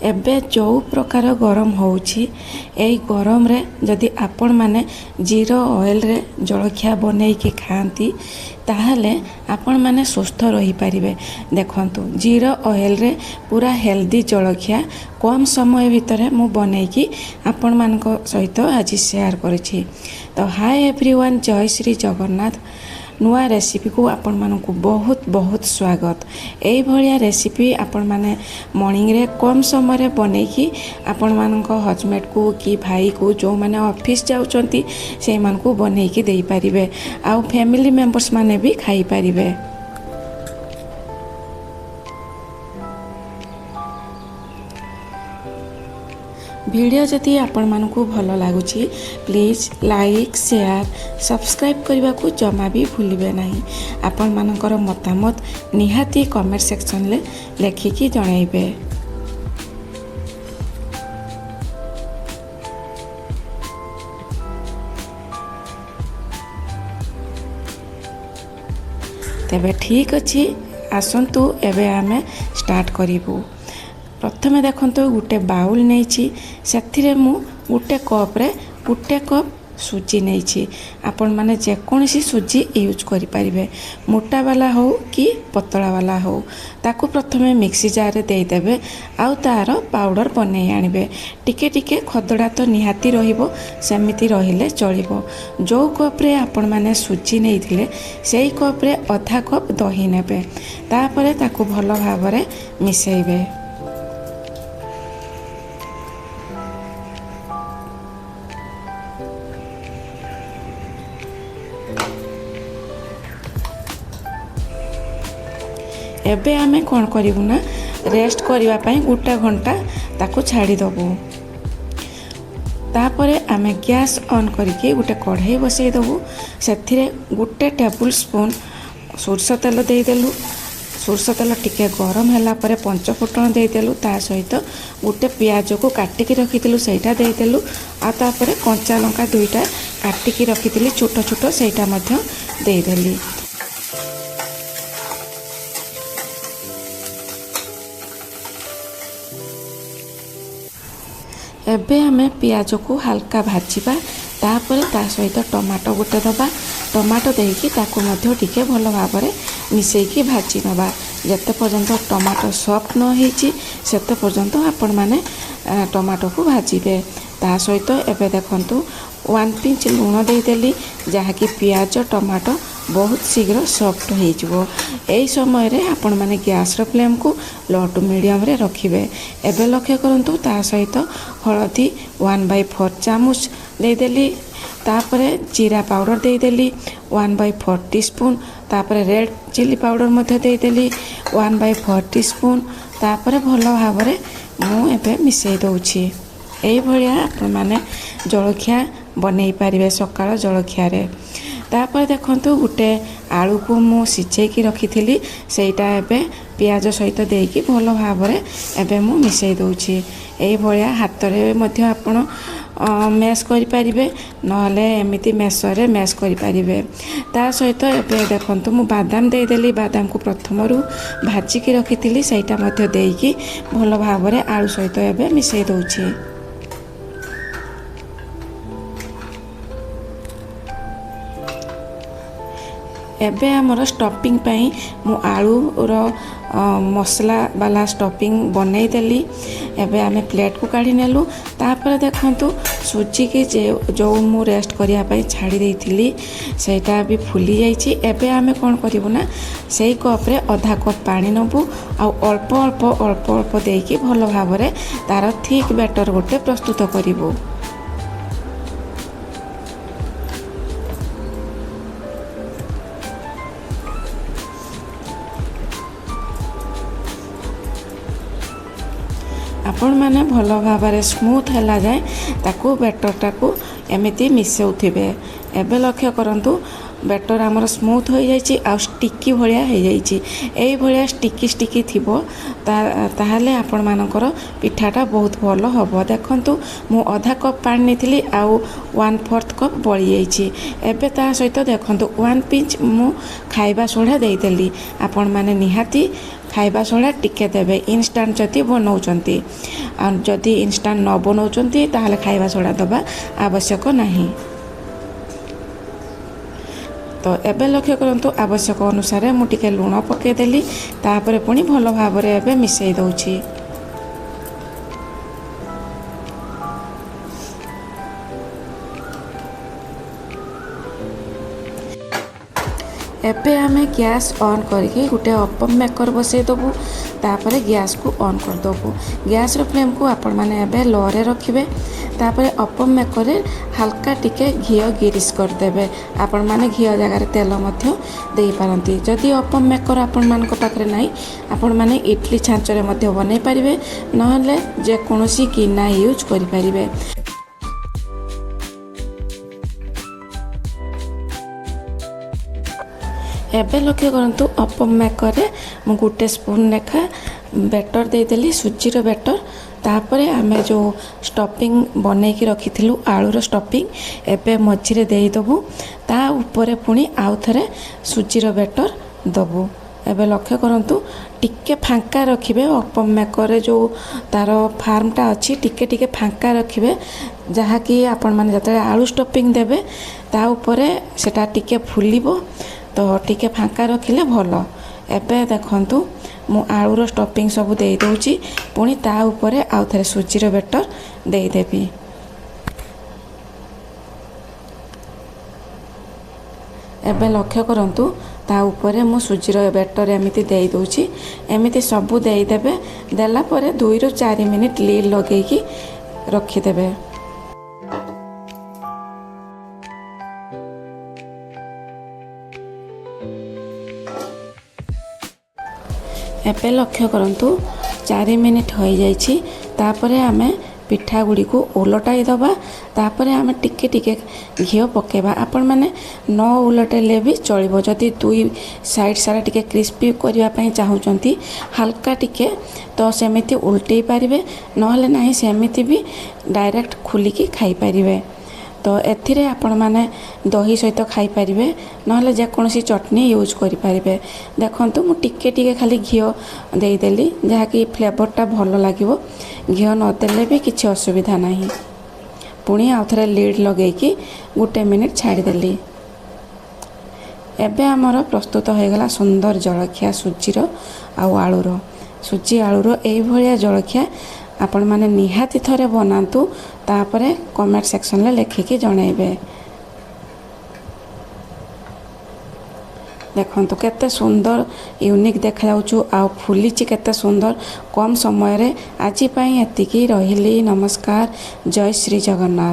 एबे जो प्रकार गरम होउछि एई गरम रे जदि आपण माने जीरो ऑयल रे जलखिया बनै के खांती ताहले आपण माने सुस्थ रही पारिबे। देखंतु जीरो ऑयल रे पूरा हेल्दी जलखिया कम समय भितर मु बनै की आपण मानको सहित आज शेयर करछि। तो हाय एवरीवन, जय श्री जगन्नाथ। नुआ रेसिपी को आपण मानकु बहुत बहुत स्वागत। एई भलिया रेसिपी आपण माने मॉर्निंग रे कम समय रे बनै की आपण मानक हजबैंड को कि भाई को जो माने ऑफिस जाउचंती से मानकु बनै की देई परिबे आ फैमिली मेंबर्स माने भी खाई परिबे। वीडियो जदि आपण मानकु भल लागुची प्लीज लाइक शेयर सब्सक्राइब करने को जमा भी भूलिबे नहीं। आपण मानकर मतामत निहाती कमेंट सेक्शन ले लिखिकी जणाइबे। तेबे ठीक अच्छी आसंतु एबे आमे स्टार्ट करिबू। प्रथमे देखंतु गोटे बाउल नहीं से मु गोटे कप सुजी नहीं। आपण माने जेकोसी सुजी यूज करि परिबे, मोटा वाला हो कि पतला वाला हो। ताकू प्रथमे मिक्सी जार रे दे देबे आउ तार पाउडर बनै आनिबे। टिके टिके खदड़ा तो निहाती रहिबो, सेमिति रहिले चलिबो। जो कप रे आपण माने सुजी नैथिले सेई कप रे आधा कप दही नेबे। तापरे ताकू भलो भाबरे मिसेइबे। एबे आमे कौन करिबु ना रेस्ट करिवा पई गोटा घंटा ताको छाड़ी दबु। तापरे आमे गैस ऑन करके गोटे कढ़ाई बसई दबु। सेथिरे गोटे टेबल स्पून सोरष तेल दे देलु। सोरष तेल टिके गरम होला परे पंच फुटण दे देलु। ता सहित गोटे प्याज को काटिकी रखिथिलु सेटा दे देलु। आ तापरे कंचा लंका दुईटा काटिकी रखिथिलि छोट छोट सेटा मध्य दे देली। एबे हमें पियाज को हल्का भाजिबा। तापर ता सहित टमाटो गोटे दबा। टमाटो देकी ताको मध्य टिके भल भाबरे मिसेकी भाजी नबा। जते पर्यंत टमाटो सॉफ्ट न होईची सेते पर्यंत आपण माने टमाटो को भाजीबे। ता सहित एबे देखंतु 1 पिंच लूण दे देली जहाँकि पियाज टमाटो बहुत शीघ्र सॉफ्ट हो जाए। यही समय रे आपण माने गैस रो फ्लेम को लो टू मीडियम रे रखिबे। एबे लक्ष्य करंतु ता सहित हळदी 1/4 चामच दे देली। तापरे जीरा पाउडर दे देली 1/4 टीस्पून। तापरे रेड चिल्ली पाउडर मध्य दे देली 1/4 टीस्पून। तापरे भलो भाबरे मु एबे मिसई दउछि। एई भलिया आपण माने जलखिया बनै पारिबे सकाळ जलखिया रे। तापर देखंतु गोटे आलू को मु सिचेकी रखिथिली सेटा एबे पियाज सहित देकी भलो भाबरे एबे मु मिसई दउछि। एई भलिया हाथ रे मध्य आपण मैश करि परिबे, नहले एमिति मैशर रे मैश करि परिबे। ता सहित एबे देखंतु मु बादाम दे देली। बादाम को प्रथमरु भाजिकी रखिथिली सेटा मध्य देकी भलो भाबरे आलू सहित एबे मिसई दउछि। एबे हमर स्टफिंग पई मु आलू रो मसला वाला स्टफिंग बनै देली। एबे आमे प्लेट को काढी नेलु। तापर देखंतु सुजी के जो मु रेस्ट करिया पई छाड़ी देइथिली सेटा भी फुली जाइछि। एबे आमे कोन करिवु ना सेई कप रे आधा कप पानी नबु आ अल्प अल्प अल्प अल्प देकी भलो भाबरे तार थिक बैटर गोटे प्रस्तुत करिवु। आपण माने भलो भाबरे स्मूथ हैला जाए ताकू बैटर टाकू एमिति मिसेउथिबे। एबे लक्ष्य करंतु बैटर आमर स्मूथ हो जाइए आ स्टिकी भाया हो जाइए यही भाया स्टिकी स्टिकी थी ताहले आपण मानकर पिठाटा बहुत भल हम देखु मु आधा कप पानी नहीं आउ 1/4 कप बड़ी जाइए एबे ता सहित देखु 1 पिंच मु खाइबा सोडा देदेली आपण माने निहाती खाइबा सोडा टिके देबे इंस्टांट जदि बनाउचंती आ जदि इंस्टांट न बनाउचंती ताहले खाइबा सोडा दबा आवश्यक नहीं। तो एबे लक्ष्य करंतु आवश्यक अनुसार मु टिके लूण पकेदेली तापर पुणी भल भाव एबे मिसई दउछि। एबे आमे गैस ऑन करके गोटे ओपन मेकर बसई देबू तापर गैस को ऑन कर देबू गैस रो फ्लेम को आपण माने एबे लो रे रखिबे तापर ओपन मेकर रे हल्का टिके घी गिरिस कर देबे आपण माने घी जगह तेल मध्य देई पारंती जदि ओपन मेकर आपण मान को पाखरे नाही आपण माने इडली छांच रे मध्य बनै परिबे नहले जे कोनोसी गिना यूज करि परिबे। एबे लक्ष्य करंतु ओपन मेकर रे मु गोटे स्पून लेखा बैटर देदेली सुजीर बैटर तापर आमे जो स्टफिंग बनै की रखिथिलु आलूर स्टफिंग एबे मझिरे देदेबू ता ऊपर पुणी आउ थरे सुजीर बैटर दबू। एबे लक्ष्य करंतु टिके फांका रखिबे ओपन मेकर जो तार फार्मटा अच्छी टिके टिके फांका रखिबे जहाँकि आपण माने जतले आलू स्टफिंग देबे ता ऊपर सेटा टिके फुलिबो तो टिके फांका रखिले भल। एबे देखंतु मु आलूर स्टफिंग सब दे दउची पुणी ता ऊपर आउ थरे सुजीर बैटर दे देबी। एबे लक्ष्य करंतु ता ऊपर मु सुजीर बैटर एमिति दे दउची एमिति सब दे देबे देला परे 2 ରୁ 4 मिनिट लीड लगेकी रखी देबे। एबे लक्ष्य करंतु 4 मिनिट हो जाइछि तापर आमे पिठा गुड़ी को उलटाई दबा तापर आमे टिके टिके घी पकेबा आपण माने न उलटेले भी चलिबो जदि दुई साइड सारा टिके क्रिस्पी करबा पई चाहउचंती हल्का टिके तो सेमिति उल्टेई पारिबे नहले नाही सेमिति भी डायरेक्ट खुलिकी खाई पारिबे। तो एथिरे आपण माने दही सहित खाई पारिबे नहले जे कोनोसी चटनी यूज करि पारिबे। देखंतु मु टिके टिके खाली घी देई देली जहा कि फ्लेवरटा भलो लागिवो घी न देले भी किछि असुविधा नाही। पुणी आउ थरे लीड लगेकी गोटे मिनिट छाड़ी देली। एबे हमर प्रस्तुत हो गला सुंदर जलखिया सुजीर आउ आलूर सुजी आलूर एई भलिया जलखिया आपण माने निहाती थरे बनातु तापरे कमेंट सेक्शन ले लिखिकी जणाइबे। देखंतु केते सुंदर यूनिक देखा जाउछु आ फुलीची केते सुंदर कम समय रे आजि पई एतिकी रहिली। नमस्कार, जय श्री जगन्नाथ।